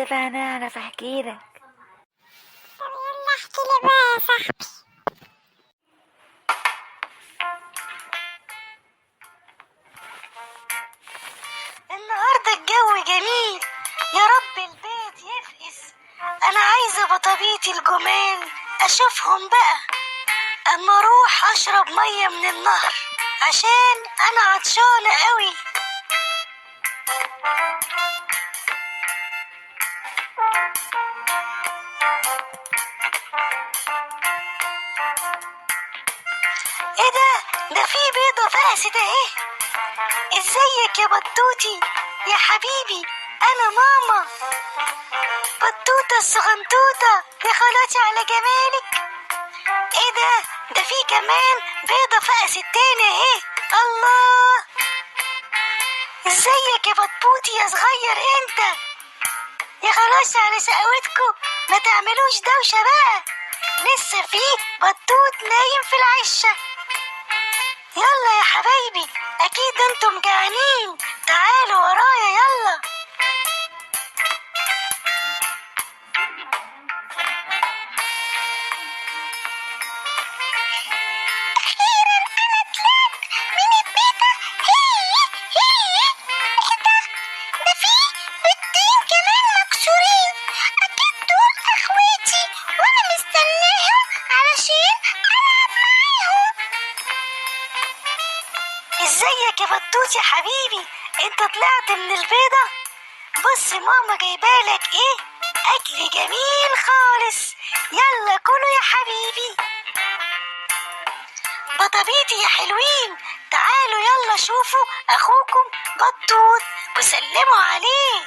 بقى انا اعرف احكي لك. طب يلا احكي لي بقى يا صاحبي. النهارده الجو جميل، يا رب البيت يفقس. انا عايزه بطابيتي الجمال اشوفهم بقى، اما اروح اشرب ميه من النهر عشان انا عطشانه قوي. ايه ده في بيضه فقست اهي. ازيك يا بطوتي يا حبيبي، انا ماما بطوطه الصغنطوطه يا خالاتي على جمالك. ايه ده في كمان بيضه فقست تاني اهي. الله، ازيك يا بطبوطي يا صغير انت. يا خلاص على شقاوتكم، ما تعملوش دوشه بقى، لسه في بطوط نايم في العشه. يلا يا حبايبي، اكيد انتم جعانين، تعالوا ورايا يلا. اخيرا انا طلعت من البيضة. ده في بيضتين كمان مكسورين، اكيد دول اخواتي وانا مستناهم علشان العب معاهم. ازيك يا بطوط يا حبيبي، انت طلعت من البيضة؟ بص ماما جايبالك ايه، اكل جميل خالص، يلا كلوا يا حبيبي. بطبيتي يا حلوين، تعالوا يلا شوفوا اخوكم بطوط وسلموا عليه.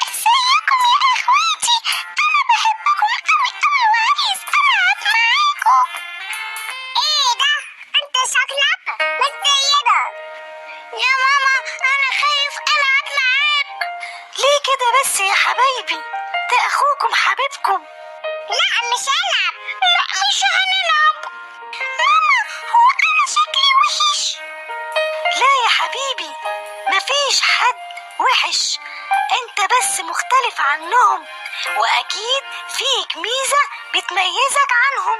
ازيكم يا اخواتي، انا بحبكم قوي قوي وعايز العب معاكم. ايه ده؟ انت شكلك متضايقة. يا ماما انا خايف العب معاك. ليه كده بس يا حبايبي، ده اخوكم حبيبكم. لا مش هلعب. لا مش هنلعب. ماما هو انا شكلي وحش؟ لا يا حبيبي، مفيش حد وحش، انت بس مختلف عنهم، واكيد فيك ميزة بتميزك عنهم.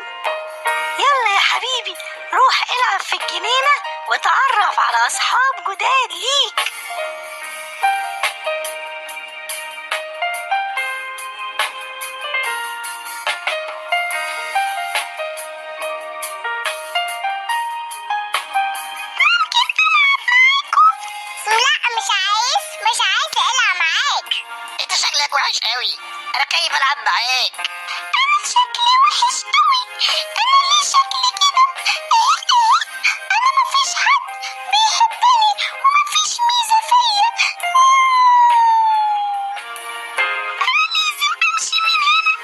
يلا يا حبيبي روح العب في الجنينة وتعرف على اصحاب جداد ليك. لا مش عايز العب معاك. انت شكلك وحش قوي، انا كيف العب معاك؟ انا شكلي وحش قوي، انا ليه شكلي كده؟ انا مفيش حد بيحبني ومفيش ميزة فيا، انا لازم امشي من هنا.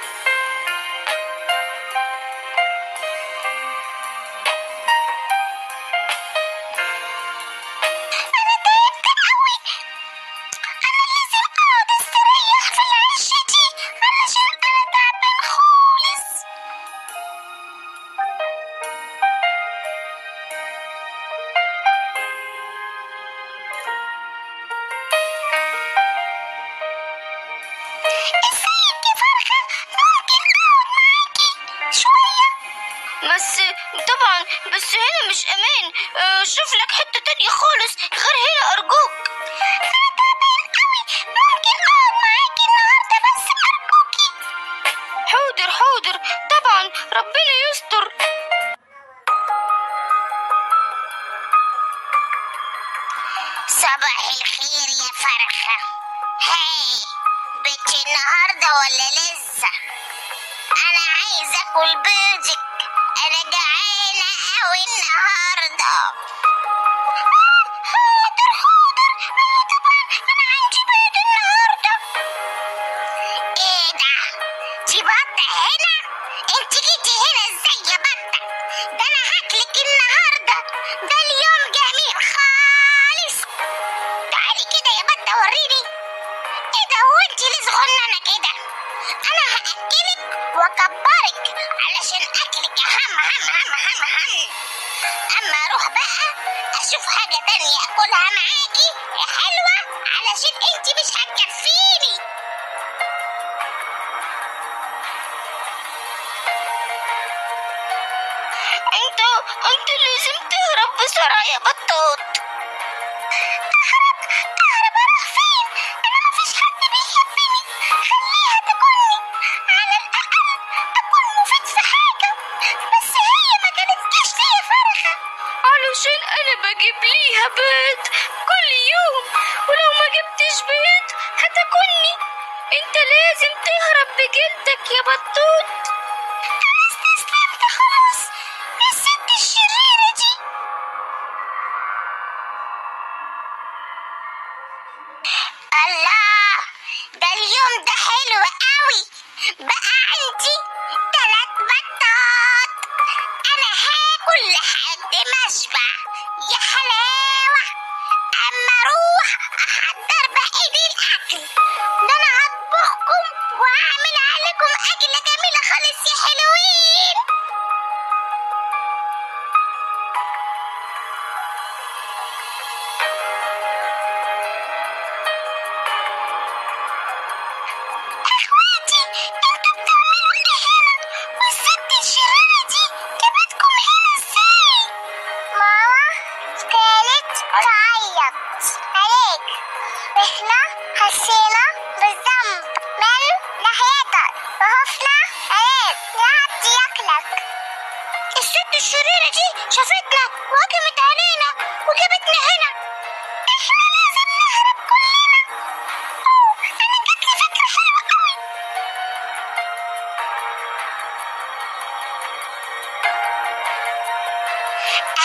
انا تعبت قوي، انا لازم اقعد استريح في العشة دي علشان انا تعبان خالص. ازيك يا فرخة، ممكن اقعد معاكي شوية؟ بس هنا مش امان، شوف لك حتة تانية خالص غير هنا ارجوك. انا تعبان قوي، ممكن اقعد معاكي النهاردة بس ارجوكي. حاضر طبعا، ربنا يستر. صباح الخير يا فرخة. هاي بيتي النهاردة ولا لسه؟ انا عايزة اكل بيضك، انا جعانة اوي النهاردة. حاضر ايوه طبعا انا عندي بيض النهاردة. ايه دي بطة هنا؟ انت جيتي هنا ازاي يا بطة؟ ده انا هاكلك النهاردة، ده اليوم جميل خالص. تعالي كده يا بطة وريني. ايه ده، هو انت ليه صغننة كده؟ انا هاكلك واكبرك علشان اكلك هم. اما اروح بقى اشوف حاجة تانية اكلها معاكي يا حلوة علشان انت مش انت لازم تهرب بسرعة يا بطوط. تهرب اروح فين؟ انا مفيش حد بيحبني، خليها تاكلني، على الاقل اكون مفيد في حاجة. بس هي ما كانتش ليا فرخة، علشان انا بجيب ليها بيض كل يوم، ولو ما جبتش بيض هتاكلني. انت لازم تهرب بجلدك يا بطوط. خلاص استسلمت خلاص. الست الشريرة دي. الله، ده اليوم ده حلو قوي، بقى عندي 3 بطات. انا هاكل لحد ما اشبع، يا حلاوة. اما اروح احضر باقي الاكل ده، انا هطبخكم واعمل عليكم اكلة جميلة خالص يا حلوين. اخواتي، انتوا بتعملوا ايه هنا؟ والست الشريرة دي جابتكم هنا ازاي؟ ماما كانت تعيط عليك، واحنا حسينا بالذنب من ناحيتك وخفنا عليك لحد ياكلك. الست الشريرة دي شافتنا وهجمت علينا وجابتنا هنا، احنا لازم نهرب كلنا. انا جاتلي فكرة حلوة قوي.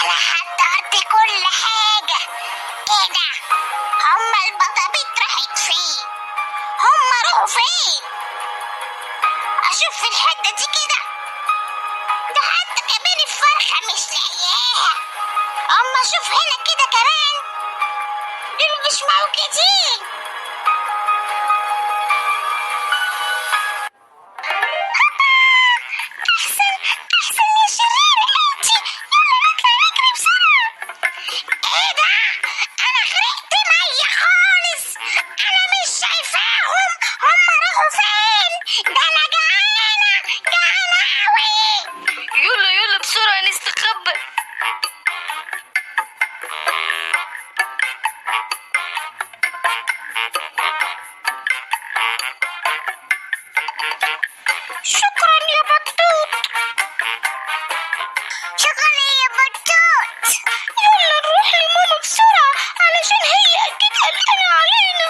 انا حضرت كل حاجة. ايه ده؟ هما البطابيط راحت فين؟ هما راحوا فين؟ اشوف في الحتة دي كده، ده حتى كمان الفرخة مش لاقياها. اما اشوف هنا كده كمان، دول مش موجودين. احسن يا شريرة انتي، يلا نطلع نجري بسرعة. ايه ده؟ انا غرقت مية خالص، انا مش شايفاهم، هما راحوا فين؟ ده انا جعانة اوي. يلا يلا بسرعة نستخبى. شكرا يا بطوط. شكرا يا بطوط. يلا نروح لماما بسرعة علشان هي اكيد قلقانة علينا.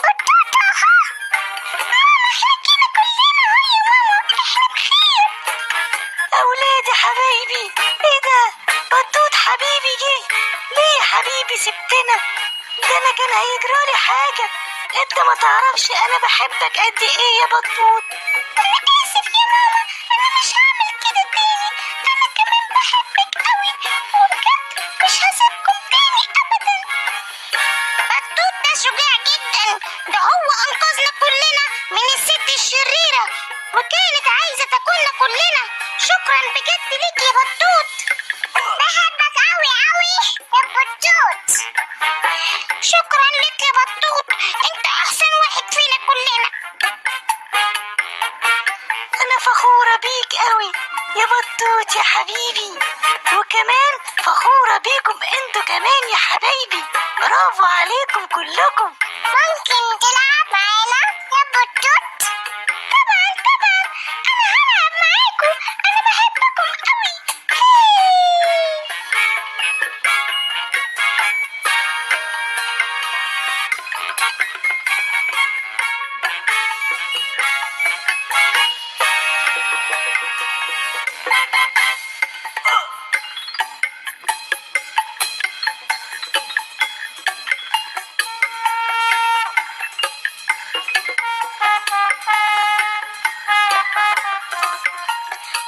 بطوط اهو. ماما احنا كده كلنا اهو يا ماما، احنا بخير. أولادي حبايبي، إيه ده؟ بطوط حبيبي جه. ليه يا حبيبي سبتنا؟ ده أنا كان هيجرالي حاجة. أنت ما تعرفش أنا بحبك قد إيه يا بطوط. انا اسف يا ماما، انا مش هعمل كده تاني. انا كمان بحبك قوي، وبجد مش هسيبكم تاني ابدا. بطوط ده شجاع جدا، ده هو انقذنا كلنا من الست الشريرة، وكانت عايزة تاكلنا كلنا. شكرا بجد ليك يا بطوط. بحبك قوي قوي يا بطوط. شكرا لك يا بطوط، انت احسن واحد فينا كلنا. أنا فخورة بيك قوي يا بطوط يا حبيبي، وكمان فخورة بيكم انتوا كمان يا حبايبي. برافو عليكم كلكم. ممكن تلعب معانا يا بطوط؟ طبعا طبعا، انا هلعب معاكم، انا بحبكم قوي.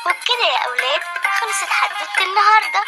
وبكده يا أولاد خلصت حدوتة النهاردة.